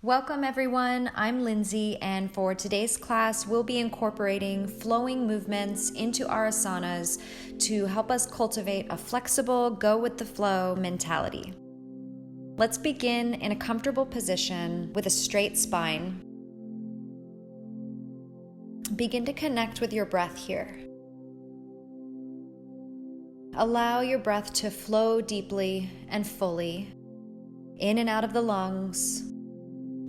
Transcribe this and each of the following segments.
Welcome everyone, I'm Lindsay, and for today's class we'll be incorporating flowing movements into our asanas to help us cultivate a flexible, go with the flow mentality. Let's begin in a comfortable position with a straight spine. Begin to connect with your breath here. Allow your breath to flow deeply and fully, in and out of the lungs,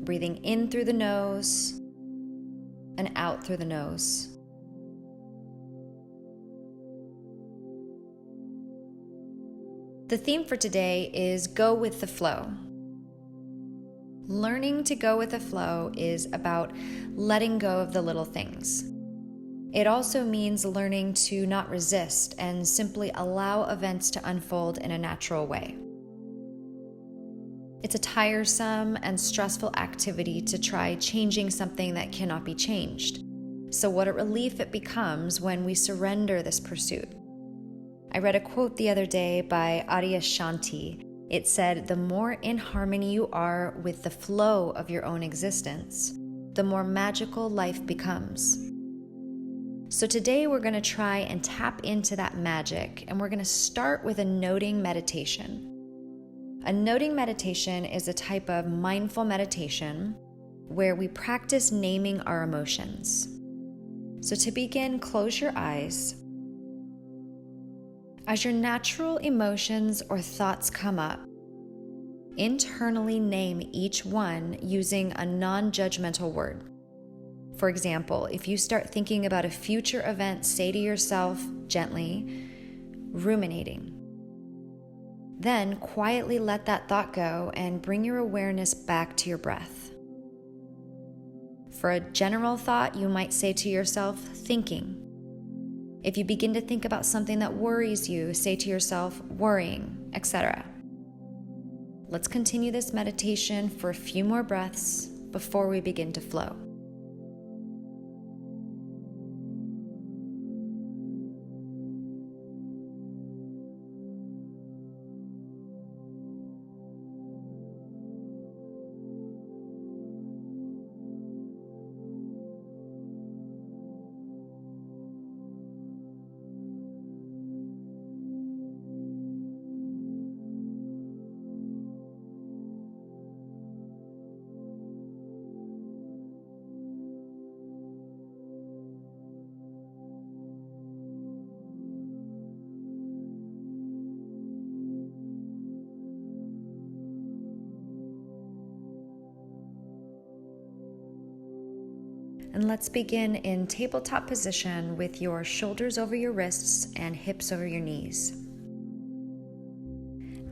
breathing in through the nose and out through the nose. The theme for today is go with the flow. Learning to go with the flow is about letting go of the little things. It also means learning to not resist and simply allow events to unfold in a natural way. It's a tiresome and stressful activity to try changing something that cannot be changed. So what a relief it becomes when we surrender this pursuit. I read a quote the other day by Shanti. It said, "The more in harmony you are with the flow of your own existence, the more magical life becomes." So today we're going to try and tap into that magic, and we're going to start with a noting meditation. A noting meditation is a type of mindful meditation where we practice naming our emotions. So to begin, close your eyes. As your natural emotions or thoughts come up, internally name each one using a non-judgmental word. For example, if you start thinking about a future event, say to yourself gently, ruminating. Then quietly let that thought go and bring your awareness back to your breath. For a general thought, you might say to yourself, thinking. If you begin to think about something that worries you, say to yourself, worrying, etc. Let's continue this meditation for a few more breaths before we begin to flow. And let's begin in tabletop position with your shoulders over your wrists and hips over your knees.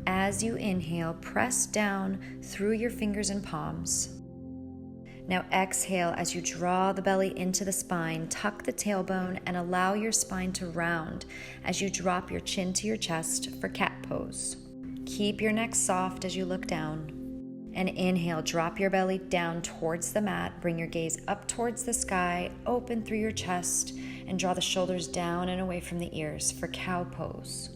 As you inhale, press down through your fingers and palms. Now exhale as you draw the belly into the spine, tuck the tailbone, and allow your spine to round as you drop your chin to your chest for cat pose. Keep your neck soft as you look down. And inhale, drop your belly down towards the mat, bring your gaze up towards the sky, open through your chest, and draw the shoulders down and away from the ears for cow pose.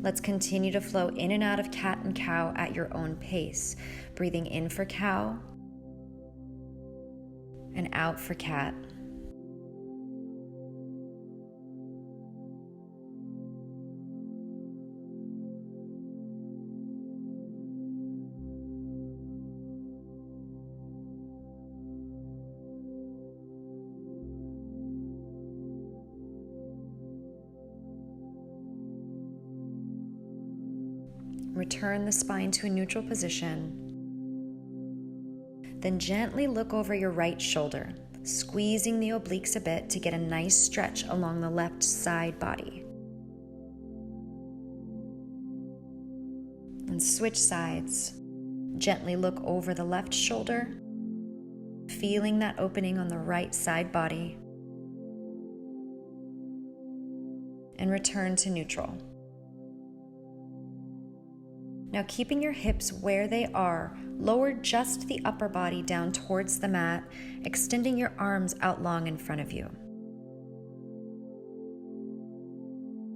Let's continue to flow in and out of cat and cow at your own pace, breathing in for cow and out for cat. Return the spine to a neutral position. Then gently look over your right shoulder, squeezing the obliques a bit to get a nice stretch along the left side body. And switch sides. Gently look over the left shoulder, feeling that opening on the right side body. And return to neutral. Now keeping your hips where they are, lower just the upper body down towards the mat, extending your arms out long in front of you.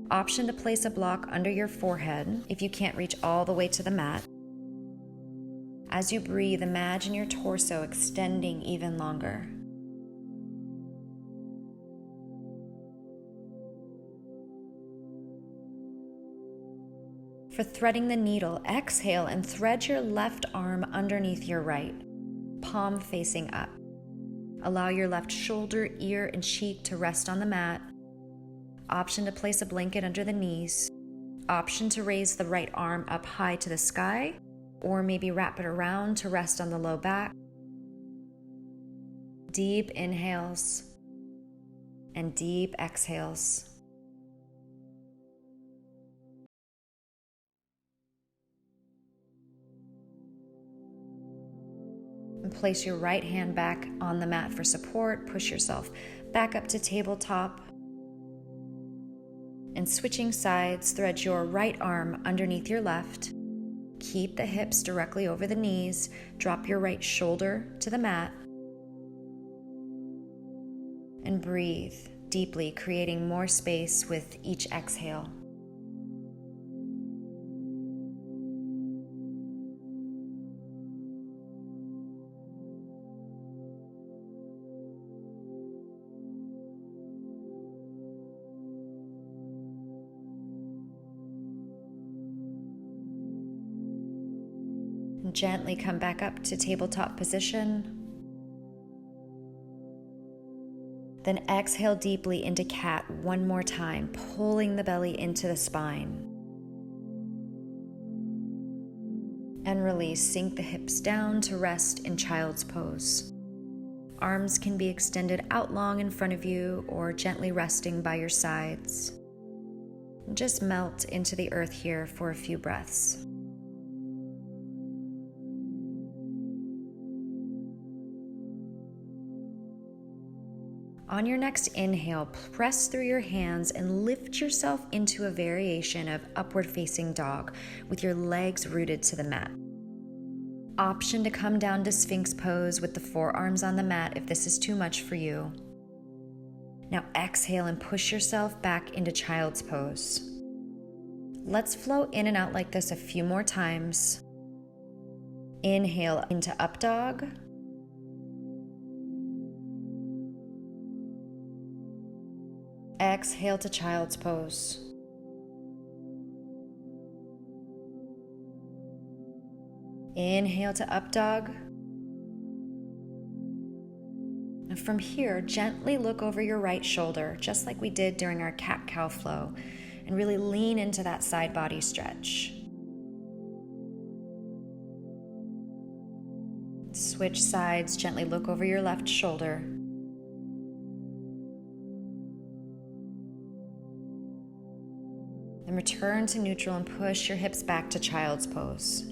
Option to place a block under your forehead if you can't reach all the way to the mat. As you breathe, imagine your torso extending even longer. For threading the needle, exhale and thread your left arm underneath your right, palm facing up. Allow your left shoulder, ear, and cheek to rest on the mat. Option to place a blanket under the knees. Option to raise the right arm up high to the sky, or maybe wrap it around to rest on the low back. Deep inhales and deep exhales. And place your right hand back on the mat for support. Push yourself back up to tabletop. And switching sides, thread your right arm underneath your left. Keep the hips directly over the knees. Drop your right shoulder to the mat. And breathe deeply, creating more space with each exhale. And gently come back up to tabletop position. Then exhale deeply into cat one more time, pulling the belly into the spine. And release, sink the hips down to rest in child's pose. Arms can be extended out long in front of you or gently resting by your sides. Just melt into the earth here for a few breaths. On your next inhale, press through your hands and lift yourself into a variation of upward facing dog with your legs rooted to the mat. Option to come down to Sphinx pose with the forearms on the mat if this is too much for you. Now exhale and push yourself back into child's pose. Let's flow in and out like this a few more times. Inhale into up dog. Exhale to child's pose. Inhale to up dog. And from here, gently look over your right shoulder, just like we did during our cat-cow flow, and really lean into that side body stretch. Switch sides, gently look over your left shoulder. And return to neutral and push your hips back to child's pose.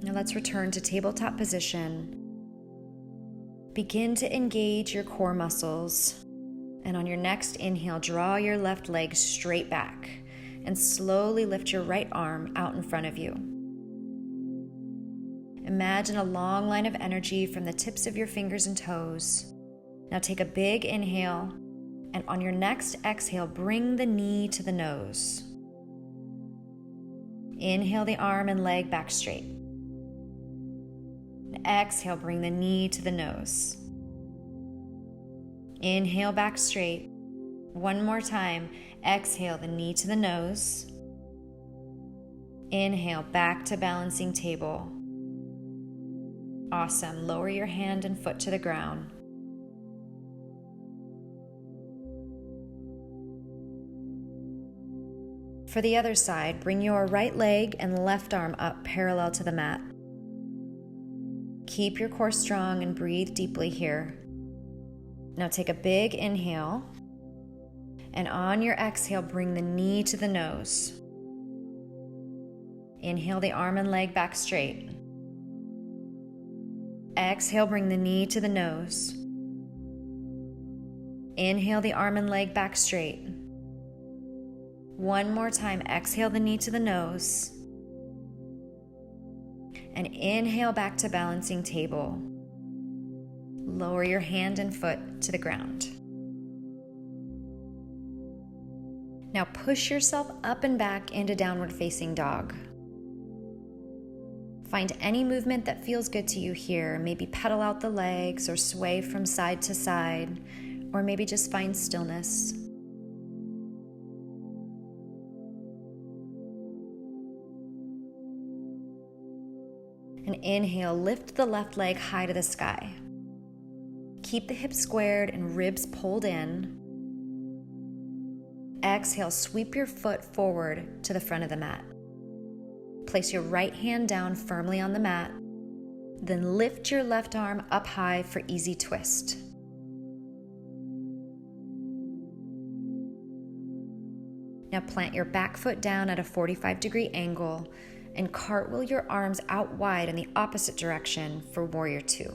Now let's return to tabletop position. Begin to engage your core muscles. And on your next inhale, draw your left leg straight back and slowly lift your right arm out in front of you. Imagine a long line of energy from the tips of your fingers and toes. Now take a big inhale, and on your next exhale, bring the knee to the nose. Inhale the arm and leg back straight. And exhale, bring the knee to the nose. Inhale back straight. One more time. Exhale the knee to the nose. Inhale back to balancing table. Awesome. Lower your hand and foot to the ground. For the other side, bring your right leg and left arm up parallel to the mat. Keep your core strong and breathe deeply here. Now take a big inhale, and on your exhale, bring the knee to the nose. Inhale the arm and leg back straight. Exhale, bring the knee to the nose. Inhale the arm and leg back straight. One more time, exhale the knee to the nose. And inhale back to balancing table. Lower your hand and foot to the ground. Now push yourself up and back into downward facing dog. Find any movement that feels good to you here. Maybe pedal out the legs or sway from side to side, or maybe just find stillness. And inhale, lift the left leg high to the sky. Keep the hips squared and ribs pulled in. Exhale, sweep your foot forward to the front of the mat. Place your right hand down firmly on the mat. Then lift your left arm up high for easy twist. Now plant your back foot down at a 45-degree angle and cartwheel your arms out wide in the opposite direction for Warrior Two.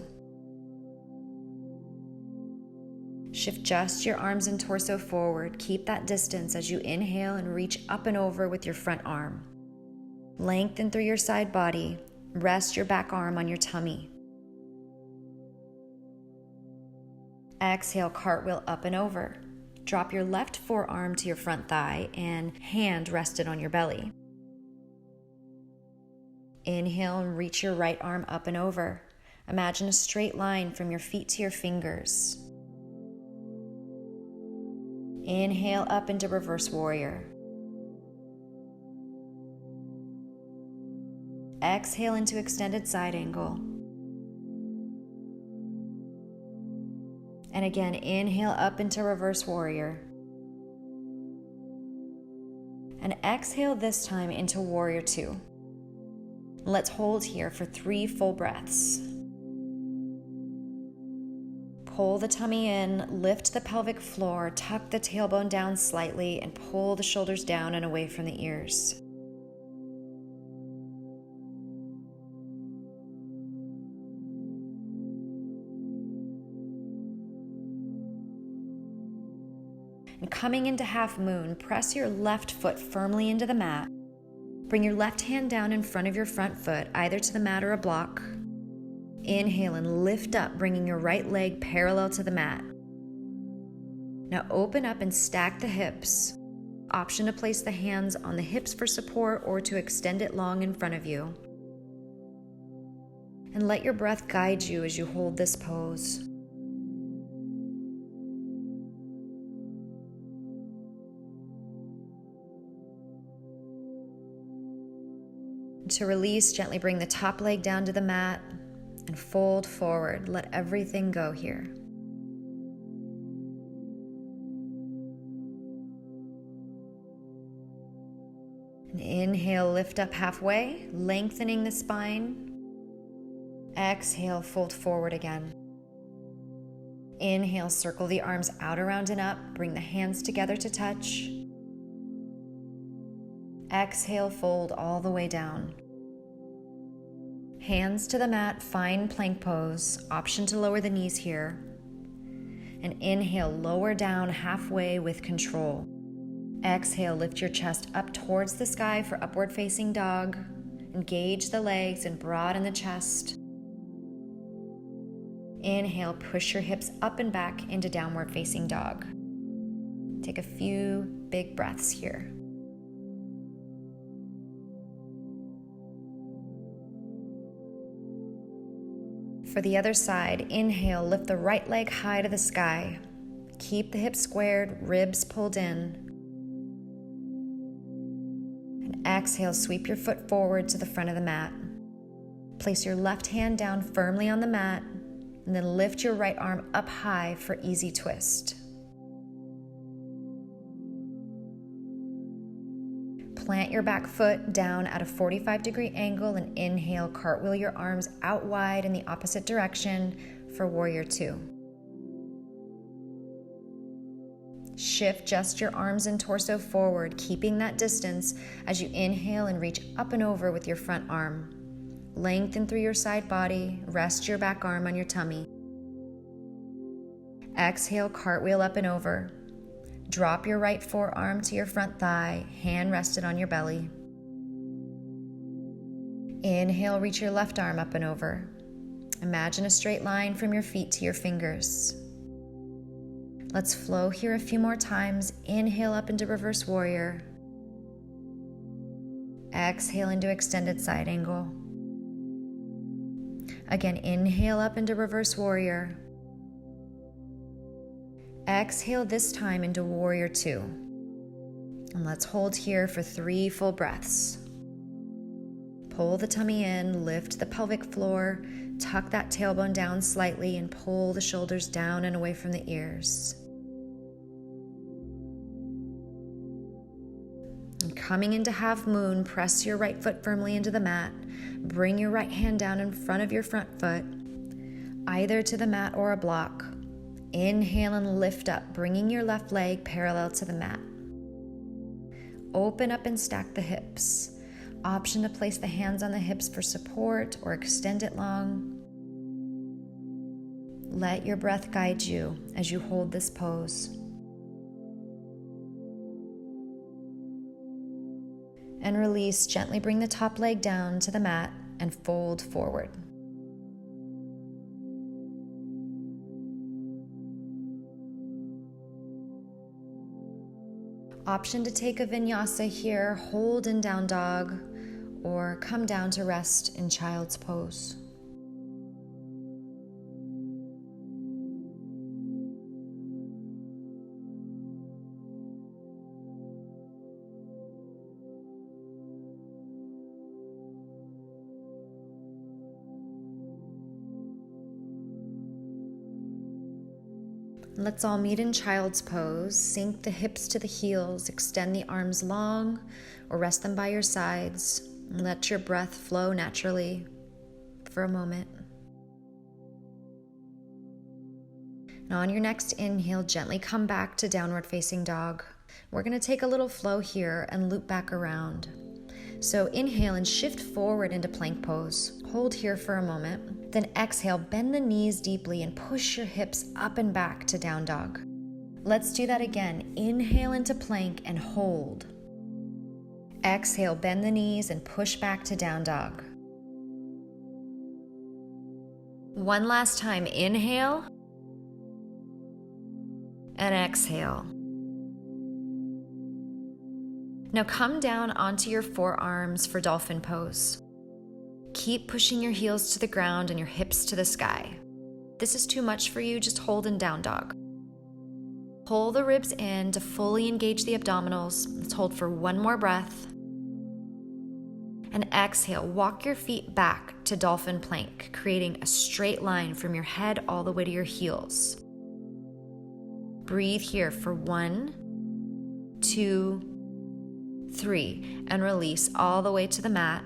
Shift just your arms and torso forward. Keep that distance as you inhale and reach up and over with your front arm. Lengthen through your side body. Rest your back arm on your tummy. Exhale, cartwheel up and over. Drop your left forearm to your front thigh and hand rested on your belly. Inhale and reach your right arm up and over. Imagine a straight line from your feet to your fingers. Inhale up into reverse warrior. Exhale into extended side angle. And again, inhale up into reverse warrior. And exhale this time into Warrior Two. Let's hold here for 3 full breaths. Pull the tummy in, lift the pelvic floor, tuck the tailbone down slightly, and pull the shoulders down and away from the ears. And coming into half moon, press your left foot firmly into the mat. Bring your left hand down in front of your front foot, either to the mat or a block. Inhale and lift up, bringing your right leg parallel to the mat. Now open up and stack the hips. Option to place the hands on the hips for support or to extend it long in front of you. And let your breath guide you as you hold this pose. To release, gently bring the top leg down to the mat and fold forward. Let everything go here. And inhale, lift up halfway, lengthening the spine. Exhale, fold forward again. Inhale, circle the arms out, around, and up. Bring the hands together to touch. Exhale, fold all the way down. Hands to the mat, find plank pose. Option to lower the knees here. And inhale, lower down halfway with control. Exhale, lift your chest up towards the sky for upward facing dog. Engage the legs and broaden the chest. Inhale, push your hips up and back into downward facing dog. Take a few big breaths here. For the other side, inhale, lift the right leg high to the sky. Keep the hips squared, ribs pulled in. And exhale, sweep your foot forward to the front of the mat. Place your left hand down firmly on the mat, and then lift your right arm up high for easy twist. Plant your back foot down at a 45-degree angle and inhale, cartwheel your arms out wide in the opposite direction for Warrior Two. Shift just your arms and torso forward, keeping that distance as you inhale and reach up and over with your front arm. Lengthen through your side body, rest your back arm on your tummy. Exhale, cartwheel up and over. Drop your right forearm to your front thigh, hand rested on your belly. Inhale, reach your left arm up and over. Imagine a straight line from your feet to your fingers. Let's flow here a few more times. Inhale up into reverse warrior. Exhale into extended side angle. Again, inhale up into reverse warrior. Exhale this time into warrior 2. And let's hold here for 3 full breaths. Pull the tummy in, lift the pelvic floor, tuck that tailbone down slightly, and pull the shoulders down and away from the ears. And coming into half moon, press your right foot firmly into the mat. Bring your right hand down in front of your front foot, either to the mat or a block. Inhale and lift up, bringing your left leg parallel to the mat. Open up and stack the hips. Option to place the hands on the hips for support or extend it long. Let your breath guide you as you hold this pose. And release, gently bring the top leg down to the mat and fold forward. Option to take a vinyasa here, hold in down dog, or come down to rest in child's pose. Let's all meet in child's pose. Sink the hips to the heels, extend the arms long or rest them by your sides. And let your breath flow naturally for a moment. Now on your next inhale, gently come back to downward facing dog. We're going to take a little flow here and loop back around. So inhale and shift forward into plank pose. Hold here for a moment. Then exhale, bend the knees deeply and push your hips up and back to down dog. Let's do that again. Inhale into plank and hold. Exhale, bend the knees and push back to down dog. One last time. Inhale and exhale. Now come down onto your forearms for dolphin pose. Keep pushing your heels to the ground and your hips to the sky. If this is too much for you, just hold in down dog. Pull the ribs in to fully engage the abdominals. Let's hold for one more breath. And exhale, walk your feet back to dolphin plank, creating a straight line from your head all the way to your heels. Breathe here for 1, 2, 3, and release all the way to the mat.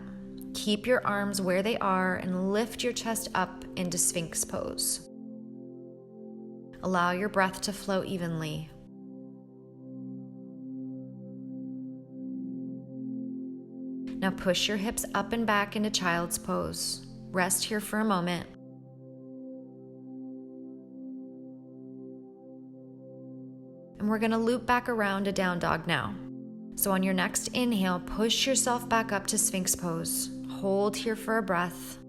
Keep your arms where they are and lift your chest up into Sphinx pose. Allow your breath to flow evenly. Now push your hips up and back into child's pose. Rest here for a moment. And we're going to loop back around to down dog now. So on your next inhale, push yourself back up to Sphinx pose. Hold here for a breath.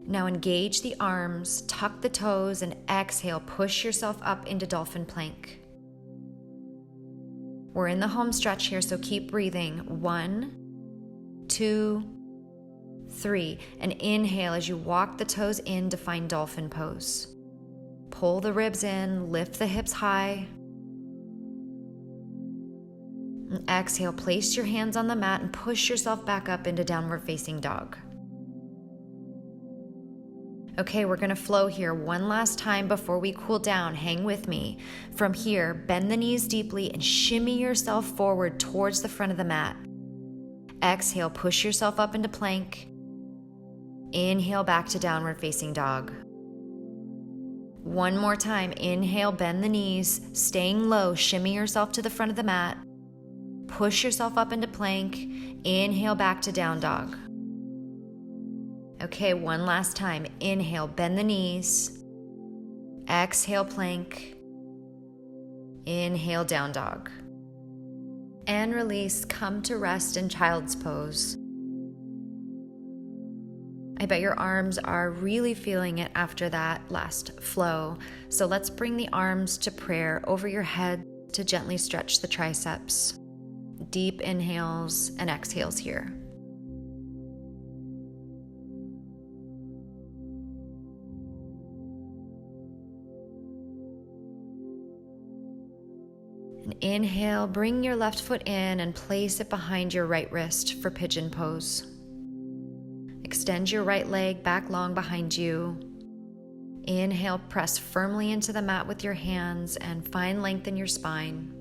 Now engage the arms, tuck the toes, and exhale, push yourself up into dolphin plank. We're in the home stretch here, so keep breathing. 1, 2, 3, and inhale as you walk the toes in to find dolphin pose. Pull the ribs in, lift the hips high. And exhale, place your hands on the mat and push yourself back up into downward facing dog. Okay, we're going to flow here one last time before we cool down. Hang with me. From here, bend the knees deeply and shimmy yourself forward towards the front of the mat. Exhale, push yourself up into plank. Inhale back to downward facing dog. One more time. Inhale, bend the knees, staying low, shimmy yourself to the front of the mat. Push yourself up into plank. Inhale back to down dog. Okay, one last time. Inhale, bend the knees. Exhale, plank. Inhale, down dog. And release, come to rest in child's pose. I bet your arms are really feeling it after that last flow. So let's bring the arms to prayer over your head to gently stretch the triceps. Deep inhales and exhales here. And inhale, bring your left foot in and place it behind your right wrist for pigeon pose. Extend your right leg back long behind you. Inhale, press firmly into the mat with your hands and find length in your spine.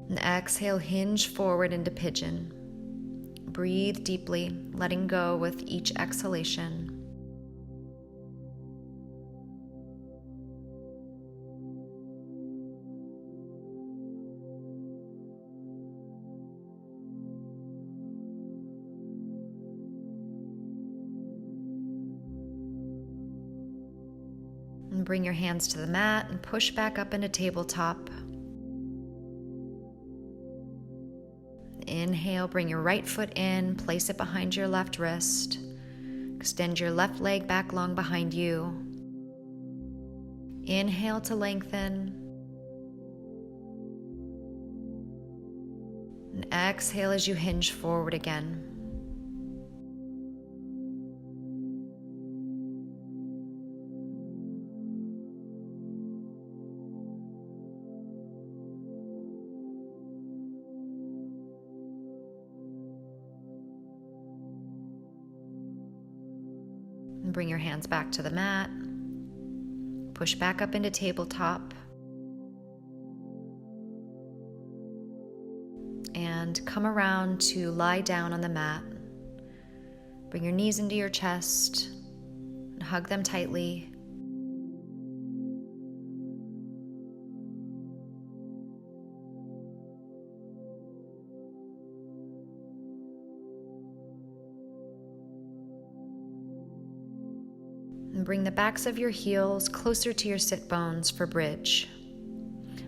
And exhale, hinge forward into pigeon. Breathe deeply, letting go with each exhalation. And bring your hands to the mat and push back up into tabletop. Inhale, bring your right foot in, place it behind your left wrist. Extend your left leg back long behind you. Inhale to lengthen. And exhale as you hinge forward again. And bring your hands back to the mat. Push back up into tabletop. And come around to lie down on the mat. Bring your knees into your chest and hug them tightly. And bring the backs of your heels closer to your sit bones for bridge.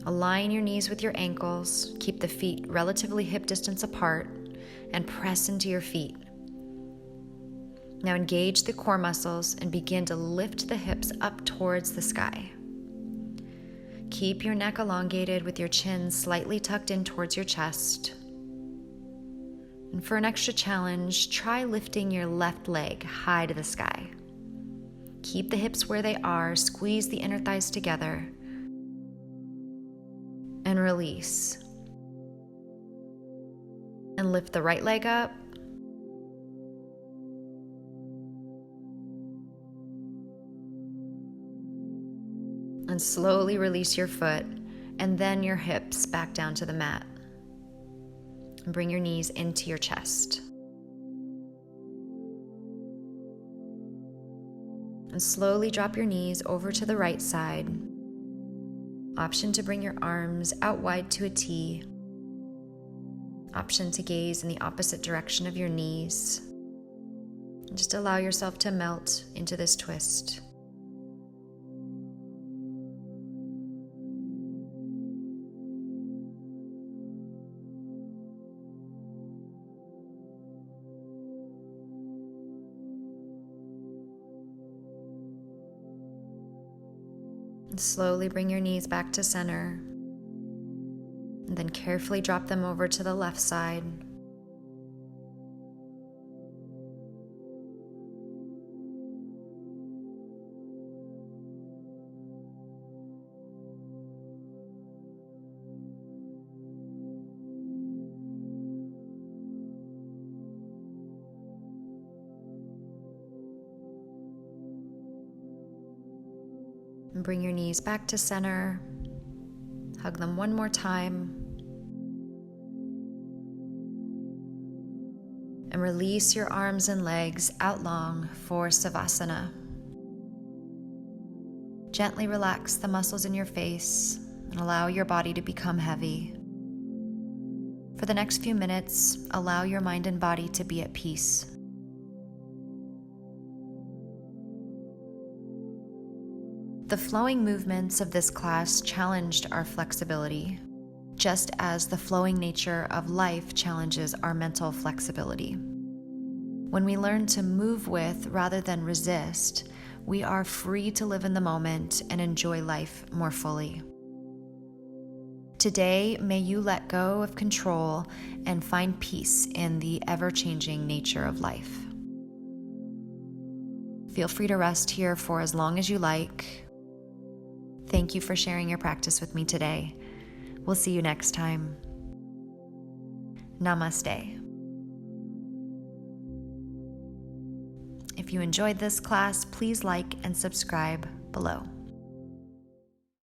Align your knees with your ankles, keep the feet relatively hip distance apart, and press into your feet. Now engage the core muscles and begin to lift the hips up towards the sky. Keep your neck elongated with your chin slightly tucked in towards your chest. And for an extra challenge, try lifting your left leg high to the sky. Keep the hips where they are, squeeze the inner thighs together, and release. And lift the right leg up. And slowly release your foot, and then your hips back down to the mat. And bring your knees into your chest. And slowly drop your knees over to the right side. Option to bring your arms out wide to a T. Option to gaze in the opposite direction of your knees. And just allow yourself to melt into this twist. And slowly bring your knees back to center. And then carefully drop them over to the left side. And bring your knees back to center. Hug them one more time. And release your arms and legs out long for Savasana. Gently relax the muscles in your face and allow your body to become heavy. For the next few minutes, allow your mind and body to be at peace. The flowing movements of this class challenged our flexibility, just as the flowing nature of life challenges our mental flexibility. When we learn to move with rather than resist, we are free to live in the moment and enjoy life more fully. Today, may you let go of control and find peace in the ever-changing nature of life. Feel free to rest here for as long as you like. Thank you for sharing your practice with me today. We'll see you next time. Namaste. If you enjoyed this class, please like and subscribe below.